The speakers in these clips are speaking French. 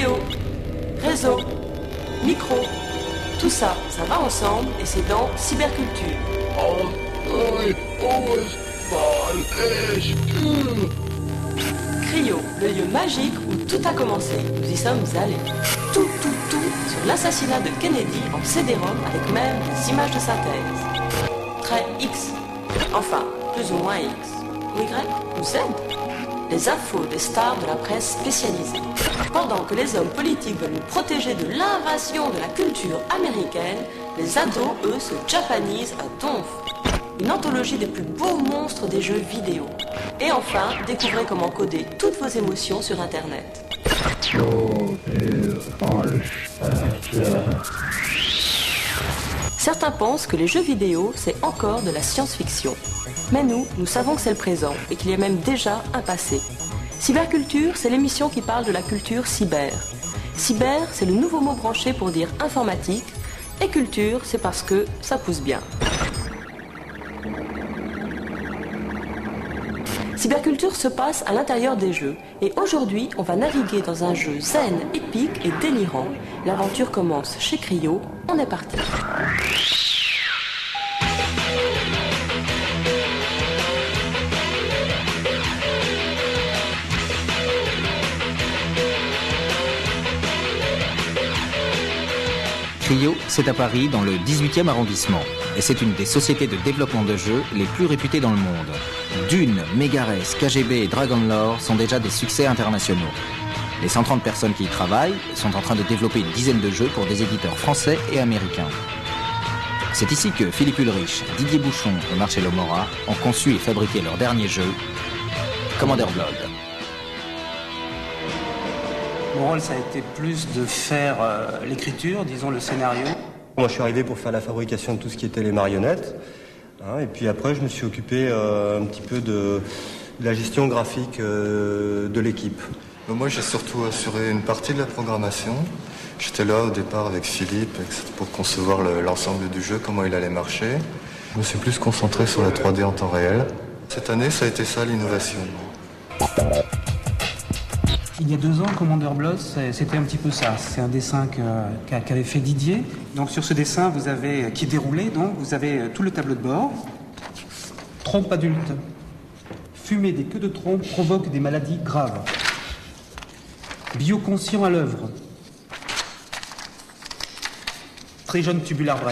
Vidéo, réseau, micro, tout ça, ça va ensemble et c'est dans Cyberculture. Cryo, le lieu magique où tout a commencé. Nous y sommes allés. Tout sur l'assassinat de Kennedy en CD-ROM avec même des images de synthèse. Trait X. Enfin, plus ou moins X. Ou Y ou Z. Les infos des stars de la presse spécialisée. Pendant que les hommes politiques veulent nous protéger de l'invasion de la culture américaine, les ados, eux, se japanisent à donf. Une anthologie des plus beaux monstres des jeux vidéo. Et enfin, découvrez comment coder toutes vos émotions sur Internet. Certains pensent que les jeux vidéo, c'est encore de la science-fiction. Mais nous savons que c'est le présent et qu'il y a même déjà un passé. Cyberculture, c'est l'émission qui parle de la culture cyber. Cyber, c'est le nouveau mot branché pour dire informatique. Et culture, c'est parce que ça pousse bien. Cyberculture se passe à l'intérieur des jeux. Et aujourd'hui, on va naviguer dans un jeu zen, épique et délirant. L'aventure commence chez Cryo. On est parti. Cryo, c'est à Paris, dans le 18e arrondissement. Et c'est une des sociétés de développement de jeux les plus réputées dans le monde. Dune, Megares, KGB et Dragon Lore sont déjà des succès internationaux. Les 130 personnes qui y travaillent sont en train de développer une dizaine de jeux pour des éditeurs français et américains. C'est ici que Philippe Ulrich, Didier Bouchon et Marcello Mora ont conçu et fabriqué leur dernier jeu, Commander Blood. Mon rôle, ça a été plus de faire l'écriture, disons le scénario. Moi, je suis arrivé pour faire la fabrication de tout ce qui était les marionnettes. Et puis après, je me suis occupé un petit peu de la gestion graphique de l'équipe. Moi, j'ai surtout assuré une partie de la programmation. J'étais là au départ avec Philippe pour concevoir l'ensemble du jeu, comment il allait marcher. Je me suis plus concentré sur la 3D en temps réel. Cette année, ça a été ça l'innovation. Il y a 2 ans, Commander Blood, c'était un petit peu ça. C'est un dessin qu'avait fait Didier. Donc sur ce dessin, qui est déroulé, donc vous avez tout le tableau de bord. Trompe adulte. Fumer des queues de trompe provoque des maladies graves. Bioconscient à l'œuvre. Très jeune tubular brain.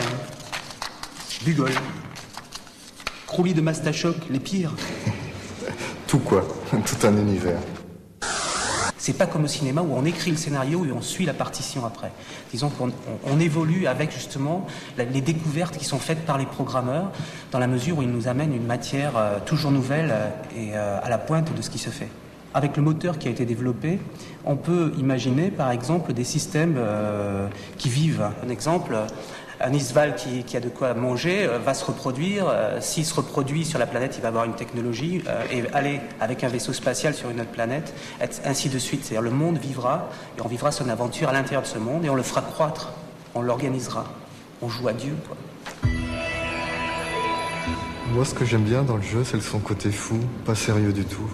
Bugol. Croulis de Mastachoc, les pires. Tout quoi, tout un univers. C'est pas comme au cinéma où on écrit le scénario et on suit la partition après. Disons qu'on évolue avec justement les découvertes qui sont faites par les programmeurs dans la mesure où ils nous amènent une matière toujours nouvelle et à la pointe de ce qui se fait. Avec le moteur qui a été développé, on peut imaginer par exemple des systèmes qui vivent. Un exemple, un Isval qui a de quoi manger va se reproduire. S'il se reproduit sur la planète, il va avoir une technologie et aller avec un vaisseau spatial sur une autre planète, ainsi de suite. C'est-à-dire le monde vivra et on vivra son aventure à l'intérieur de ce monde et on le fera croître, on l'organisera. On joue à Dieu, quoi. Moi, ce que j'aime bien dans le jeu, c'est son côté fou, pas sérieux du tout.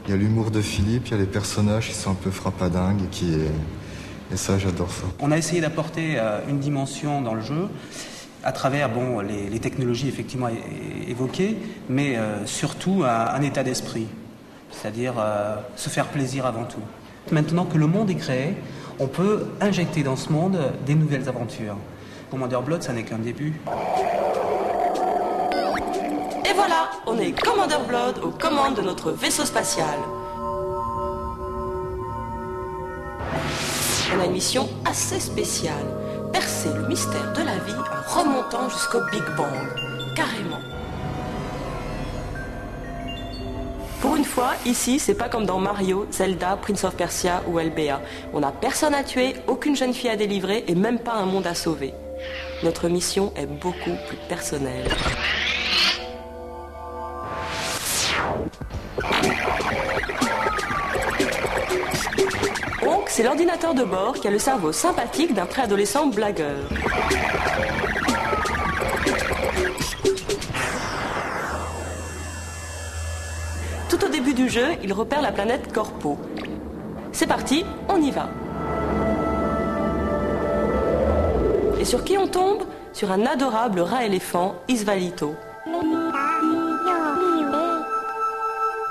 Il y a l'humour de Philippe, il y a les personnages qui sont un peu frappadingues et ça, j'adore ça. On a essayé d'apporter une dimension dans le jeu à travers les technologies effectivement évoquées, mais surtout un état d'esprit, c'est-à-dire se faire plaisir avant tout. Maintenant que le monde est créé, on peut injecter dans ce monde des nouvelles aventures. Commander Blood, ça n'est qu'un début. Et voilà, on est Commander Blood aux commandes de notre vaisseau spatial. On a une mission assez spéciale. Percer le mystère de la vie en remontant jusqu'au Big Bang. Carrément. Pour une fois, ici, c'est pas comme dans Mario, Zelda, Prince of Persia ou LBA. On n'a personne à tuer, aucune jeune fille à délivrer et même pas un monde à sauver. Notre mission est beaucoup plus personnelle. Donc, c'est l'ordinateur de bord qui a le cerveau sympathique d'un préadolescent blagueur. Tout au début du jeu, il repère la planète Corpo. C'est parti, on y va. Et sur qui on tombe? Sur un adorable rat-éléphant, Isvalito.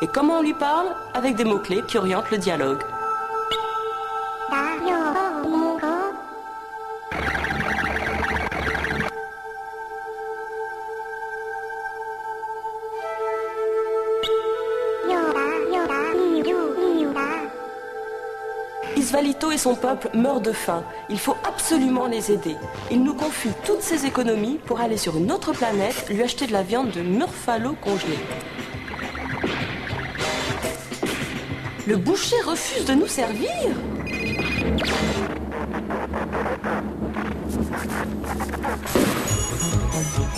Et comment on lui parle? Avec des mots-clés qui orientent le dialogue. Isvalito et son peuple meurent de faim. Il faut absolument les aider. Il nous confie toutes ses économies pour aller sur une autre planète lui acheter de la viande de murfalo congelée. Le boucher refuse de nous servir?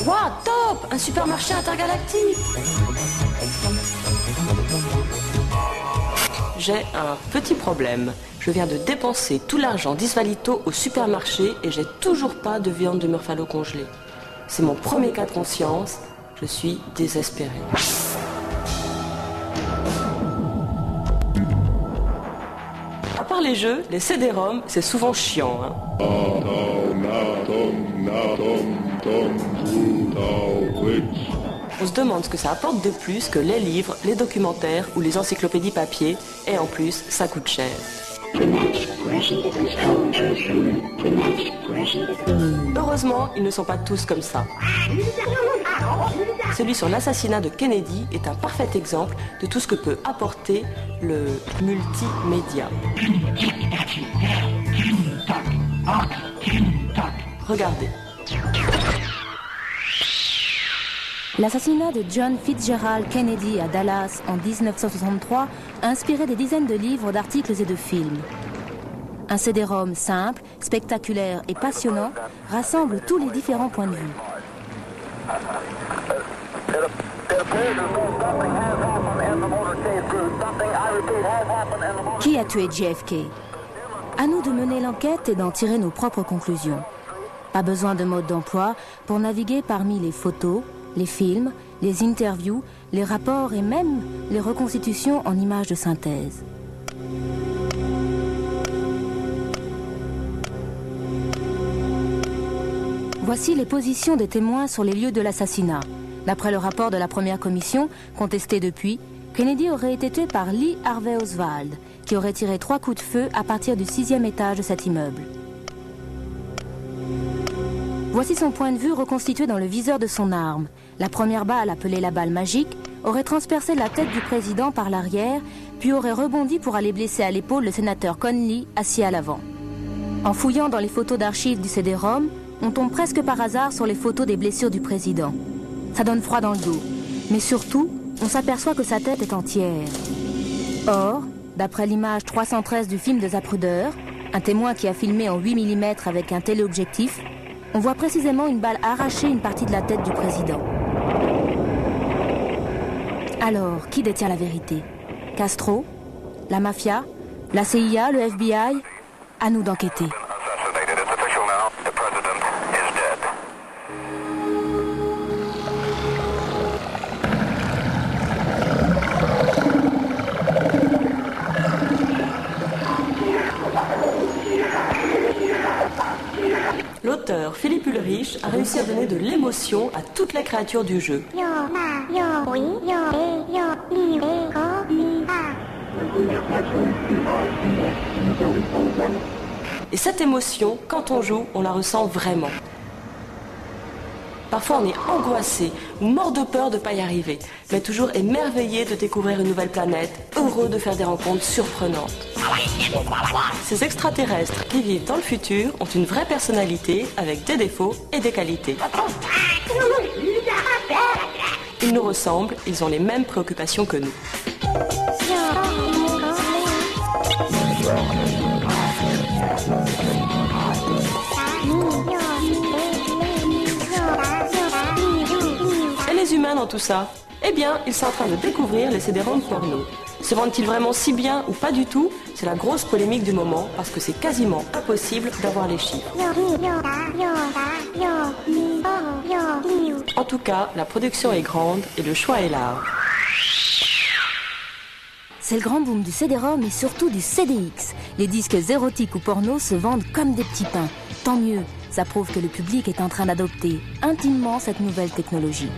Waouh, top! Un supermarché intergalactique! J'ai un petit problème. Je viens de dépenser tout l'argent d'Isvalito au supermarché et j'ai toujours pas de viande de murfalo congelée. C'est mon premier cas de conscience. Je suis désespérée. À part les jeux, les CD-ROM, c'est souvent chiant. Hein. On se demande ce que ça apporte de plus que les livres, les documentaires ou les encyclopédies papier, et en plus, ça coûte cher. Heureusement, ils ne sont pas tous comme ça. Celui sur l'assassinat de Kennedy est un parfait exemple de tout ce que peut apporter le multimédia. Regardez. L'assassinat de John Fitzgerald Kennedy à Dallas en 1963 a inspiré des dizaines de livres, d'articles et de films. Un CD-ROM simple, spectaculaire et passionnant rassemble tous les différents points de vue. Qui a tué JFK? À nous de mener l'enquête et d'en tirer nos propres conclusions. Pas besoin de mode d'emploi pour naviguer parmi les photos, les films, les interviews, les rapports et même les reconstitutions en images de synthèse. Voici les positions des témoins sur les lieux de l'assassinat. D'après le rapport de la première commission, contesté depuis, Kennedy aurait été tué par Lee Harvey Oswald, qui aurait tiré 3 coups de feu à partir du 6e étage de cet immeuble. Voici son point de vue reconstitué dans le viseur de son arme. La première balle, appelée la balle magique, aurait transpercé la tête du président par l'arrière, puis aurait rebondi pour aller blesser à l'épaule le sénateur Conley, assis à l'avant. En fouillant dans les photos d'archives du CD-ROM, on tombe presque par hasard sur les photos des blessures du président. Ça donne froid dans le dos. Mais surtout, on s'aperçoit que sa tête est entière. Or, d'après l'image 313 du film de Zapruder, un témoin qui a filmé en 8 mm avec un téléobjectif, on voit précisément une balle arracher une partie de la tête du président. Alors, qui détient la vérité? Castro? La mafia? La CIA? Le FBI? À nous d'enquêter. L'auteur Philippe Ulrich a réussi à donner de l'émotion à toutes les créatures du jeu. Et cette émotion, quand on joue, on la ressent vraiment. Parfois on est angoissé ou mort de peur de ne pas y arriver, mais toujours émerveillé de découvrir une nouvelle planète, heureux de faire des rencontres surprenantes. Ces extraterrestres qui vivent dans le futur ont une vraie personnalité avec des défauts et des qualités. Ils nous ressemblent, ils ont les mêmes préoccupations que nous. Et les humains dans tout ça? Eh bien, ils sont en train de découvrir les CD-ROM porno. Se vendent-ils vraiment si bien ou pas du tout? C'est la grosse polémique du moment parce que c'est quasiment impossible d'avoir les chiffres. En tout cas, la production est grande et le choix est large. C'est le grand boom du CD-ROM et surtout du CDX. Les disques érotiques ou porno se vendent comme des petits pains. Tant mieux, Ça prouve que le public est en train d'adopter intimement cette nouvelle technologie.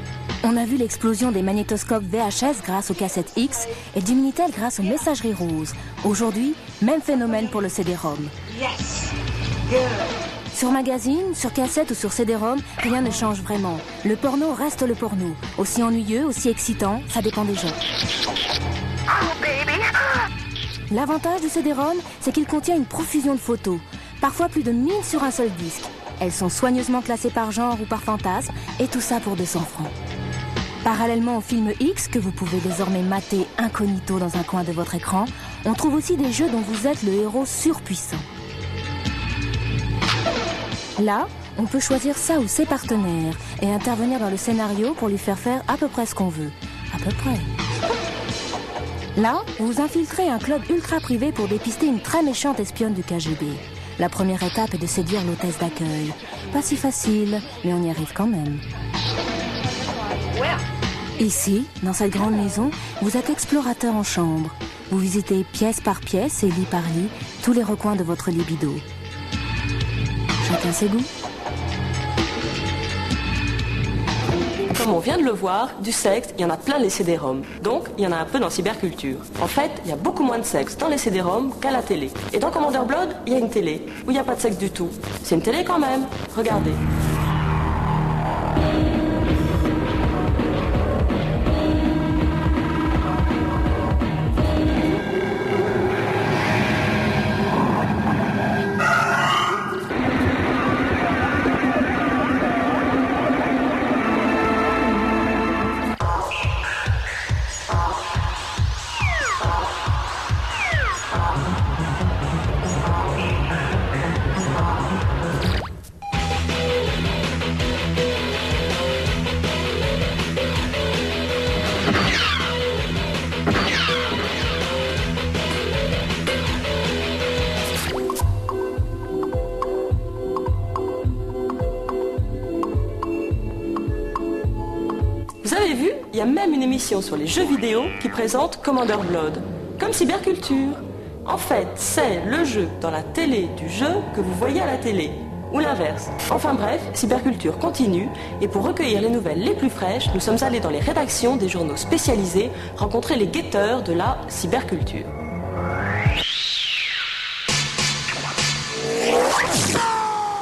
On a vu l'explosion des magnétoscopes VHS grâce aux cassettes X et du Minitel grâce aux messageries roses. Aujourd'hui, même phénomène pour le CD-ROM. Yes. Good. Sur magazine, sur cassette ou sur CD-ROM, rien ne change vraiment. Le porno reste le porno. Aussi ennuyeux, aussi excitant, ça dépend des gens. Oh, baby. L'avantage du CD-ROM, c'est qu'il contient une profusion de photos. Parfois plus de 1000 sur un seul disque. Elles sont soigneusement classées par genre ou par fantasme, et tout ça pour 200 francs. Parallèlement au film X, que vous pouvez désormais mater incognito dans un coin de votre écran, on trouve aussi des jeux dont vous êtes le héros surpuissant. Là, on peut choisir ça ou ses partenaires et intervenir dans le scénario pour lui faire faire à peu près ce qu'on veut. À peu près. Là, vous infiltrez un club ultra privé pour dépister une très méchante espionne du KGB. La première étape est de séduire l'hôtesse d'accueil. Pas si facile, mais on y arrive quand même. Ici, dans cette grande maison, vous êtes explorateur en chambre. Vous visitez pièce par pièce et lit par lit tous les recoins de votre libido. Chacun ses goûts. Comme on vient de le voir, du sexe, il y en a plein les CD-ROM. Donc, il y en a un peu dans Cyberculture. En fait, il y a beaucoup moins de sexe dans les CD-ROM qu'à la télé. Et dans Commander Blood, il y a une télé, où il n'y a pas de sexe du tout. C'est une télé quand même. Regardez. Vous avez vu, il y a même une émission sur les jeux vidéo qui présente Commander Blood, comme Cyberculture. En fait, c'est le jeu dans la télé du jeu que vous voyez à la télé, ou l'inverse. Enfin bref, Cyberculture continue, et pour recueillir les nouvelles les plus fraîches, nous sommes allés dans les rédactions des journaux spécialisés rencontrer les guetteurs de la cyberculture.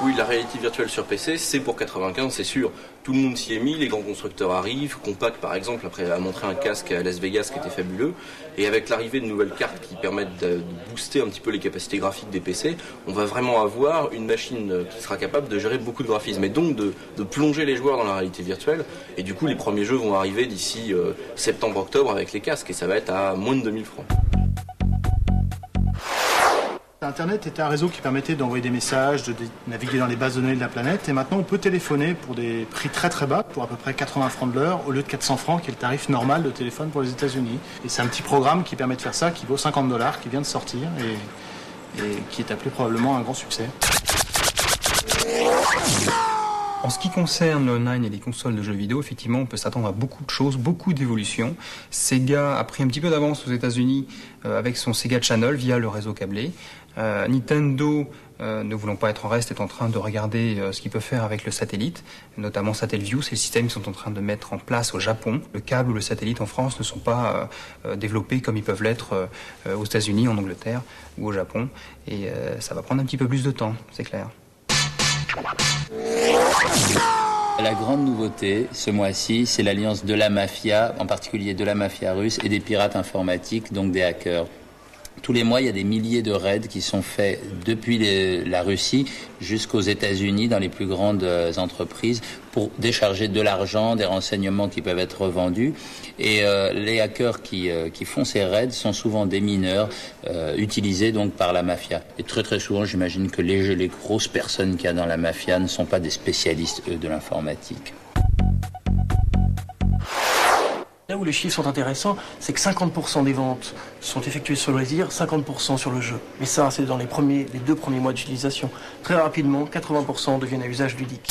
Oui, la réalité virtuelle sur PC, c'est pour 95, c'est sûr. Tout le monde s'y est mis, les grands constructeurs arrivent. Compaq, par exemple, après a montré un casque à Las Vegas qui était fabuleux. Et avec l'arrivée de nouvelles cartes qui permettent de booster un petit peu les capacités graphiques des PC, on va vraiment avoir une machine qui sera capable de gérer beaucoup de graphismes et donc de plonger les joueurs dans la réalité virtuelle. Et du coup, les premiers jeux vont arriver d'ici septembre-octobre avec les casques et ça va être à moins de 2000 francs. Internet était un réseau qui permettait d'envoyer des messages, de naviguer dans les bases de données de la planète. Et maintenant, on peut téléphoner pour des prix très très bas, pour à peu près 80 francs de l'heure, au lieu de 400 francs, qui est le tarif normal de téléphone pour les États-Unis. Et c'est un petit programme qui permet de faire ça, qui vaut 50 $, qui vient de sortir et qui est appelé probablement un grand succès. En ce qui concerne le online et les consoles de jeux vidéo, effectivement, on peut s'attendre à beaucoup de choses, beaucoup d'évolutions. Sega a pris un petit peu d'avance aux États-Unis avec son Sega Channel via le réseau câblé. Nintendo, ne voulant pas être en reste, est en train de regarder ce qu'il peut faire avec le satellite, notamment Satellaview. C'est le système qu'ils sont en train de mettre en place au Japon. Le câble ou le satellite en France ne sont pas développés comme ils peuvent l'être aux États-Unis, en Angleterre ou au Japon. Et ça va prendre un petit peu plus de temps, c'est clair. La grande nouveauté ce mois-ci, c'est l'alliance de la mafia, en particulier de la mafia russe et des pirates informatiques, donc des hackers. Tous les mois, il y a des milliers de raids qui sont faits depuis la Russie jusqu'aux États-Unis dans les plus grandes entreprises pour décharger de l'argent, des renseignements qui peuvent être revendus. Et les hackers qui font ces raids sont souvent des mineurs utilisés donc par la mafia. Et très très souvent, j'imagine que les grosses personnes qu'il y a dans la mafia ne sont pas des spécialistes, eux, de l'informatique. Là où les chiffres sont intéressants, c'est que 50% des ventes sont effectuées sur le loisir, 50% sur le jeu. Mais ça, c'est dans les 2 premiers mois d'utilisation. Très rapidement, 80% deviennent à usage ludique.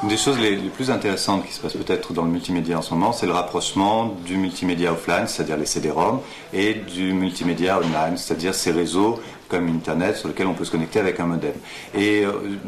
Une des choses les plus intéressantes qui se passe peut-être dans le multimédia en ce moment, c'est le rapprochement du multimédia offline, c'est-à-dire les CD-ROM, et du multimédia online, c'est-à-dire ces réseaux comme Internet sur lequel on peut se connecter avec un modem. Et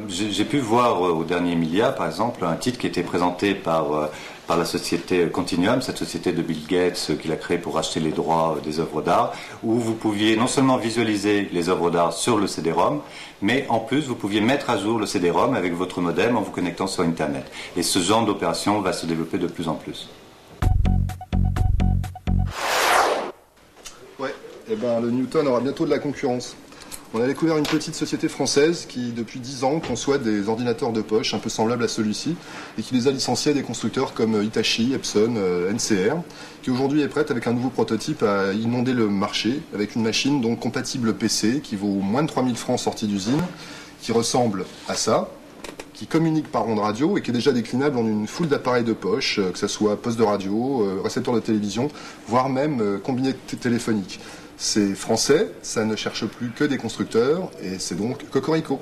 j'ai pu voir au dernier Emilia, par exemple, un titre qui était présenté par la société Continuum, cette société de Bill Gates qu'il a créée pour acheter les droits des œuvres d'art, où vous pouviez non seulement visualiser les œuvres d'art sur le CD-ROM, mais en plus vous pouviez mettre à jour le CD-ROM avec votre modem en vous connectant sur Internet. Et ce genre d'opération va se développer de plus en plus. Ouais, et ben le Newton aura bientôt de la concurrence. On a découvert une petite société française qui, depuis 10 ans, conçoit des ordinateurs de poche un peu semblables à celui-ci et qui les a licenciés à des constructeurs comme Hitachi, Epson, NCR, qui aujourd'hui est prête avec un nouveau prototype à inonder le marché avec une machine donc compatible PC qui vaut moins de 3000 francs sortie d'usine, qui ressemble à ça, qui communique par ondes radio et qui est déjà déclinable en une foule d'appareils de poche, que ce soit poste de radio, récepteur de télévision, voire même combiné téléphonique. C'est français, ça ne cherche plus que des constructeurs, et c'est donc cocorico.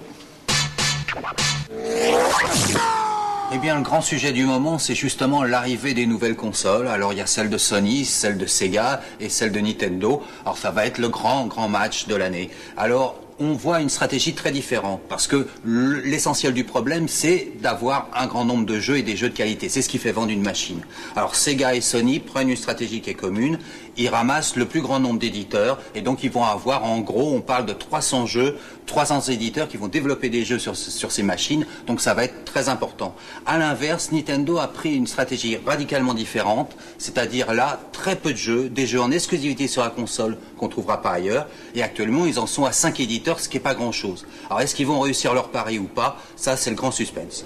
Eh bien, le grand sujet du moment, c'est justement l'arrivée des nouvelles consoles. Alors, il y a celle de Sony, celle de Sega et celle de Nintendo. Alors, ça va être le grand match de l'année. Alors, on voit une stratégie très différente parce que l'essentiel du problème, c'est d'avoir un grand nombre de jeux et des jeux de qualité. C'est ce qui fait vendre une machine. Alors Sega et Sony prennent une stratégie qui est commune. Ils ramassent le plus grand nombre d'éditeurs et donc ils vont avoir, en gros, on parle de 300 jeux, 300 éditeurs qui vont développer des jeux sur ces machines. Donc ça va être très important. À l'inverse, Nintendo a pris une stratégie radicalement différente, c'est-à-dire là, très peu de jeux, des jeux en exclusivité sur la console qu'on ne trouvera pas ailleurs. Et actuellement, ils en sont à 5 éditeurs, ce qui n'est pas grand-chose. Alors, est-ce qu'ils vont réussir leur pari ou pas? Ça, c'est le grand suspense.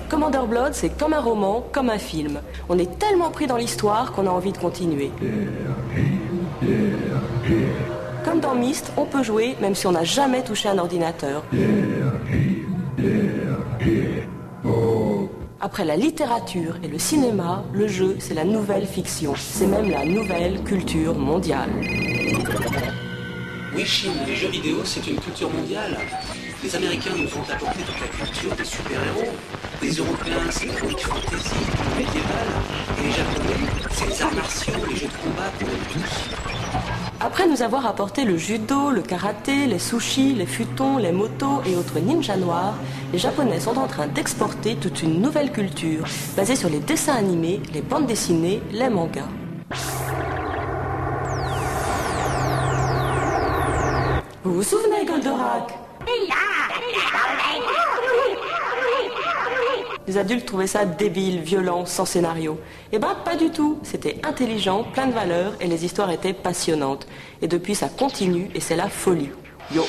Commander Blood, c'est comme un roman, comme un film. On est tellement pris dans l'histoire qu'on a envie de continuer. Comme dans Myst, on peut jouer même si on n'a jamais touché un ordinateur. Après la littérature et le cinéma, le jeu, c'est la nouvelle fiction. C'est même la nouvelle culture mondiale. Oui, Chine, les jeux vidéo, c'est une culture mondiale. Les Américains nous ont apporté toute la culture des super-héros. Les Européens, c'est l'heroic fantasy, le médiéval. Et les Japonais, c'est les arts martiaux, les jeux de combat qu'on aime tous. Après nous avoir apporté le judo, le karaté, les sushis, les futons, les motos et autres ninjas noirs, les Japonais sont en train d'exporter toute une nouvelle culture basée sur les dessins animés, les bandes dessinées, les mangas. Vous vous souvenez, Goldorak? Les adultes trouvaient ça débile, violent, sans scénario. Eh ben, pas du tout. C'était intelligent, plein de valeurs, et les histoires étaient passionnantes. Et depuis, ça continue, et c'est la folie. Yo!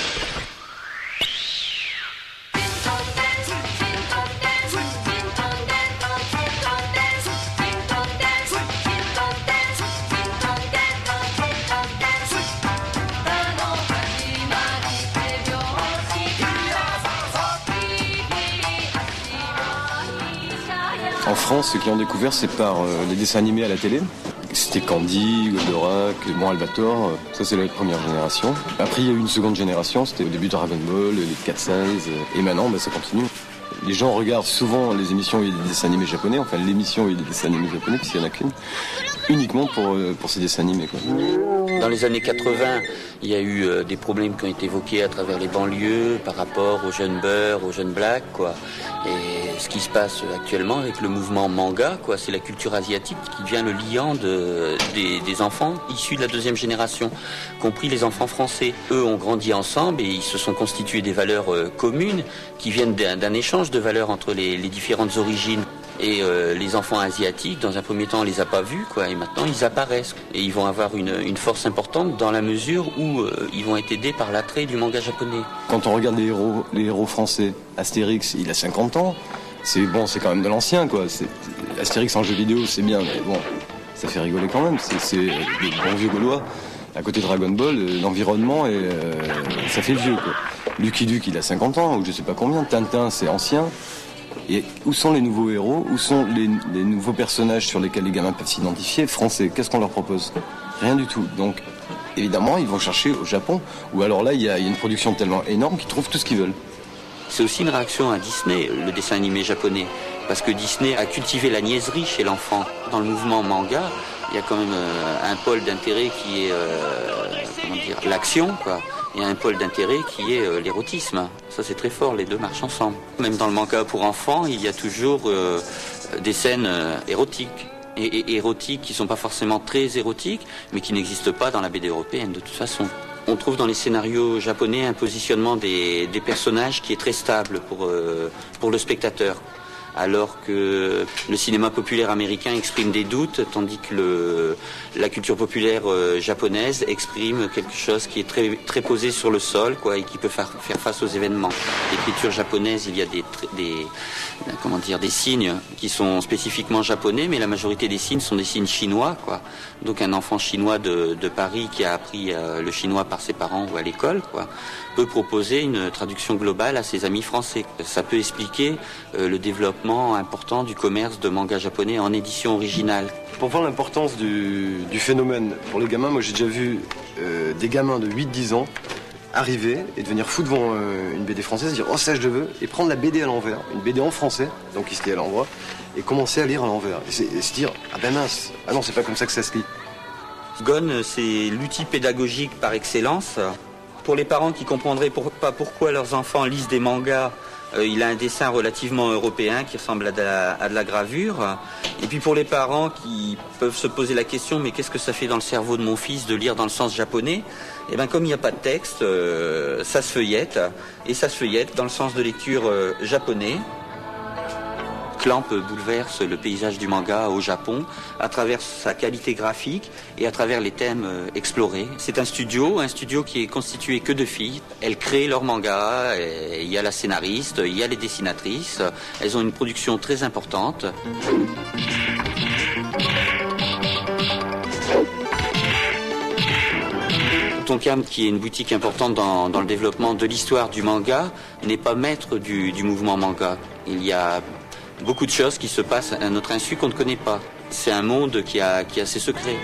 En France, ceux qui ont découvert, c'est par les dessins animés à la télé. C'était Candy, Goldorak, Albator, ça c'est la première génération. Après il y a eu une seconde génération, c'était au début de Dragon Ball, les 4-16, et maintenant ça continue. Les gens regardent souvent les émissions où il y a des dessins animés japonais, enfin l'émission où il y a des dessins animés japonais, puisqu'il n'y en a qu'une, uniquement pour ces dessins animés, quoi. Dans les années 80, il y a eu des problèmes qui ont été évoqués à travers les banlieues par rapport aux jeunes beurs, aux jeunes blacks, quoi. Et ce qui se passe actuellement avec le mouvement manga, quoi, c'est la culture asiatique qui devient le liant des enfants issus de la deuxième génération, compris les enfants français. Eux ont grandi ensemble et ils se sont constitués des valeurs communes qui viennent d'un échange de valeurs entre les différentes origines. Et les enfants asiatiques, dans un premier temps, on les a pas vus, quoi, et maintenant ils apparaissent. Et ils vont avoir une force importante dans la mesure où ils vont être aidés par l'attrait du manga japonais. Quand on regarde les héros français, Astérix, il a 50 ans, c'est quand même de l'ancien, quoi. Astérix en jeu vidéo, c'est bien, mais bon, ça fait rigoler quand même. C'est des bons vieux Gaulois. À côté de Dragon Ball, l'environnement, ça fait vieux, quoi. Lucky Luke, il a 50 ans, ou je sais pas combien. Tintin, c'est ancien. Et où sont les nouveaux héros? Où sont les nouveaux personnages sur lesquels les gamins peuvent s'identifier? Français, qu'est-ce qu'on leur propose? Rien du tout. Donc, évidemment, ils vont chercher au Japon, où alors là, il y a une production tellement énorme qu'ils trouvent tout ce qu'ils veulent. C'est aussi une réaction à Disney, le dessin animé japonais. Parce que Disney a cultivé la niaiserie chez l'enfant. Dans le mouvement manga, il y a quand même un pôle d'intérêt qui est l'action, quoi. Il y a un pôle d'intérêt qui est l'érotisme. Ça, c'est très fort, les deux marchent ensemble. Même dans le manga pour enfants, il y a toujours des scènes érotiques. Et érotiques qui ne sont pas forcément très érotiques, mais qui n'existent pas dans la BD européenne de toute façon. On trouve dans les scénarios japonais un positionnement des personnages qui est très stable pour le spectateur. Alors que le cinéma populaire américain exprime des doutes, tandis que la culture populaire japonaise exprime quelque chose qui est très, très posé sur le sol, quoi, et qui peut faire face aux événements. L'écriture japonaise, il y a des signes qui sont spécifiquement japonais, mais la majorité des signes sont des signes chinois, quoi. Donc un enfant chinois de Paris qui a appris le chinois par ses parents ou à l'école, quoi, peut proposer une traduction globale à ses amis français. Ça peut expliquer le développement important du commerce de manga japonais en édition originale. Pour voir l'importance du phénomène pour les gamins, moi j'ai déjà vu des gamins de 8-10 ans arriver et devenir fou devant une BD française, dire « Oh ça je le veux » et prendre la BD à l'envers, une BD en français, donc qui se lit à l'endroit, et commencer à lire à l'envers. Et se dire « Ah ben mince, ah non c'est pas comme ça que ça se lit ». Gon, c'est l'outil pédagogique par excellence. Pour les parents qui comprendraient pas pourquoi leurs enfants lisent des mangas, il a un dessin relativement européen qui ressemble à de la gravure. Et puis pour les parents qui peuvent se poser la question, mais qu'est-ce que ça fait dans le cerveau de mon fils de lire dans le sens japonais? Et bien comme il n'y a pas de texte, ça se feuillette. Et ça se feuillette dans le sens de lecture japonais. Clamp bouleverse le paysage du manga au Japon à travers sa qualité graphique et à travers les thèmes explorés. C'est un studio qui est constitué que de filles. Elles créent leur manga, il y a la scénariste, il y a les dessinatrices. Elles ont une production très importante. Tonkam, qui est une boutique importante dans le développement de l'histoire du manga, n'est pas maître du mouvement manga. Il y a beaucoup de choses qui se passent à notre insu qu'on ne connaît pas. C'est un monde qui a ses secrets.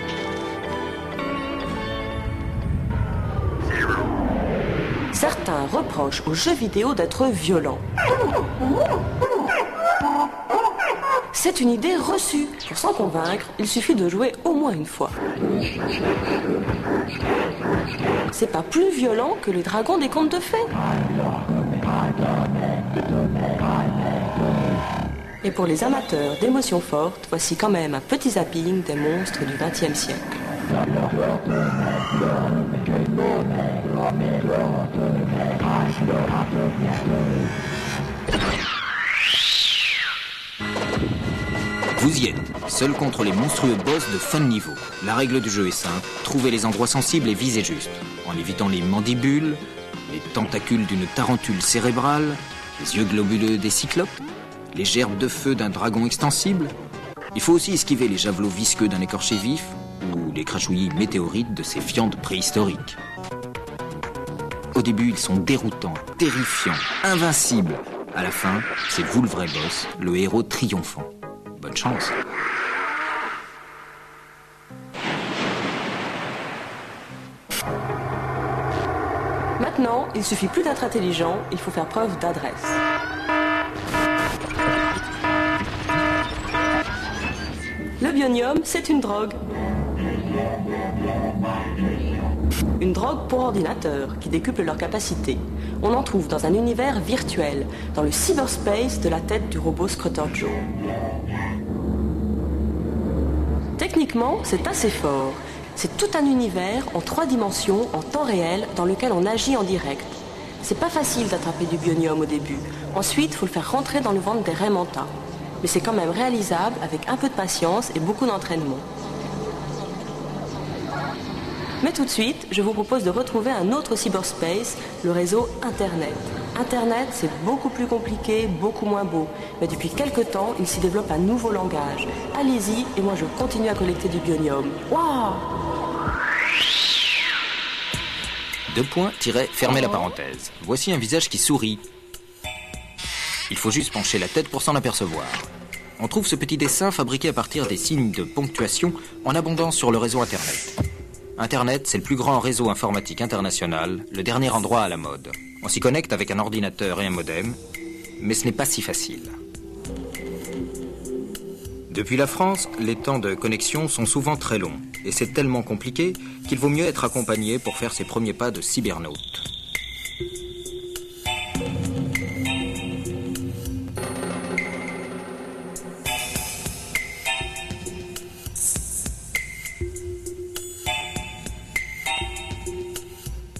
Certains reprochent aux jeux vidéo d'être violents. C'est une idée reçue. Pour s'en convaincre, il suffit de jouer au moins une fois. C'est pas plus violent que les dragons des contes de fées. Et pour les amateurs d'émotions fortes, voici quand même un petit zapping des monstres du XXe siècle. Vous y êtes, seul contre les monstrueux boss de fin de niveau. La règle du jeu est simple, trouvez les endroits sensibles et visez juste, en évitant les mandibules, les tentacules d'une tarentule cérébrale, les yeux globuleux des cyclopes, les gerbes de feu d'un dragon extensible. Il faut aussi esquiver les javelots visqueux d'un écorché vif ou les crachouillis météorites de ces fientes préhistoriques. Au début, ils sont déroutants, terrifiants, invincibles. À la fin, c'est vous le vrai boss, le héros triomphant. Bonne chance. Maintenant, il suffit plus d'être intelligent, il faut faire preuve d'adresse. Le bionium, c'est une drogue. Une drogue pour ordinateur qui décuple leurs capacités. On en trouve dans un univers virtuel, dans le cyberspace de la tête du robot Scrotter Joe. Techniquement, c'est assez fort. C'est tout un univers en 3 dimensions, en temps réel, dans lequel on agit en direct. C'est pas facile d'attraper du bionium au début. Ensuite, il faut le faire rentrer dans le ventre des Raymantins. Mais c'est quand même réalisable avec un peu de patience et beaucoup d'entraînement. Mais tout de suite, je vous propose de retrouver un autre cyberspace, le réseau Internet. Internet, c'est beaucoup plus compliqué, beaucoup moins beau. Mais depuis quelques temps, il s'y développe un nouveau langage. Allez-y, et moi je continue à collecter du bionium. Waouh! Fermez la parenthèse. Voici un visage qui sourit. Il faut juste pencher la tête pour s'en apercevoir. On trouve ce petit dessin fabriqué à partir des signes de ponctuation en abondance sur le réseau Internet. Internet, c'est le plus grand réseau informatique international, le dernier endroit à la mode. On s'y connecte avec un ordinateur et un modem, mais ce n'est pas si facile. Depuis la France, les temps de connexion sont souvent très longs. Et c'est tellement compliqué qu'il vaut mieux être accompagné pour faire ses premiers pas de cybernaute.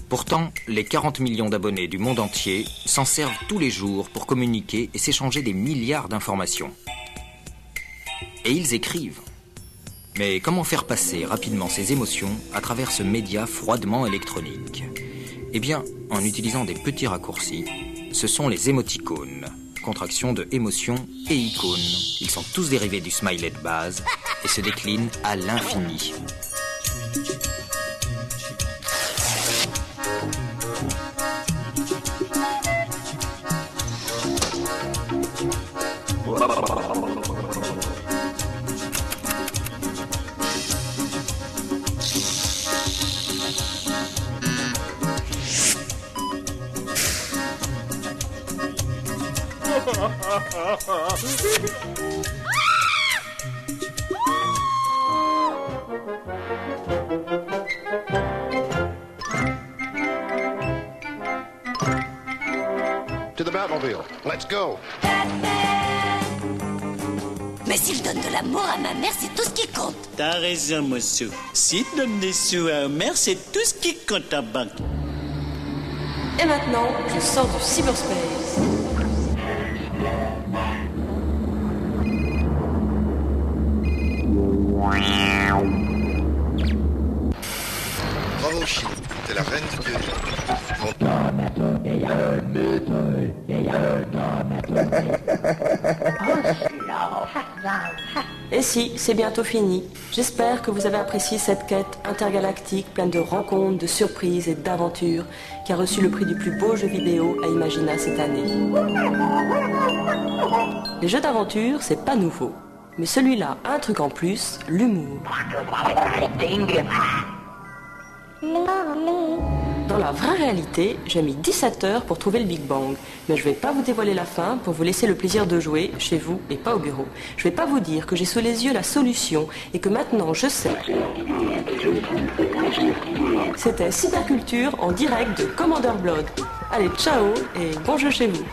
Pourtant, les 40 millions d'abonnés du monde entier s'en servent tous les jours pour communiquer et s'échanger des milliards d'informations. Et ils écrivent. Mais comment faire passer rapidement ces émotions à travers ce média froidement électronique? Eh bien, en utilisant des petits raccourcis, ce sont les émoticônes, contraction de émotion et icône. Ils sont tous dérivés du smiley de base et se déclinent à l'infini. To the Batmobile. Let's go. Mais s'il donne de l'amour à ma mère, c'est tout ce qui compte. T'as raison, monsieur. S'il donne des sous à Homer, c'est tout ce qui compte en banque. Et maintenant, je sors du cyberspace. Bravo, Chine. T'es la reine du piège. Et si, c'est bientôt fini. J'espère que vous avez apprécié cette quête intergalactique pleine de rencontres, de surprises et d'aventures qui a reçu le prix du plus beau jeu vidéo à Imagina cette année. Les jeux d'aventure, c'est pas nouveau. Mais celui-là a un truc en plus, l'humour. Dans la vraie réalité, j'ai mis 17 heures pour trouver le Big Bang. Mais je vais pas vous dévoiler la fin pour vous laisser le plaisir de jouer chez vous et pas au bureau. Je vais pas vous dire que j'ai sous les yeux la solution et que maintenant je sais. C'était Cyberculture en direct de Commander Blood. Allez, ciao et bon jeu chez vous.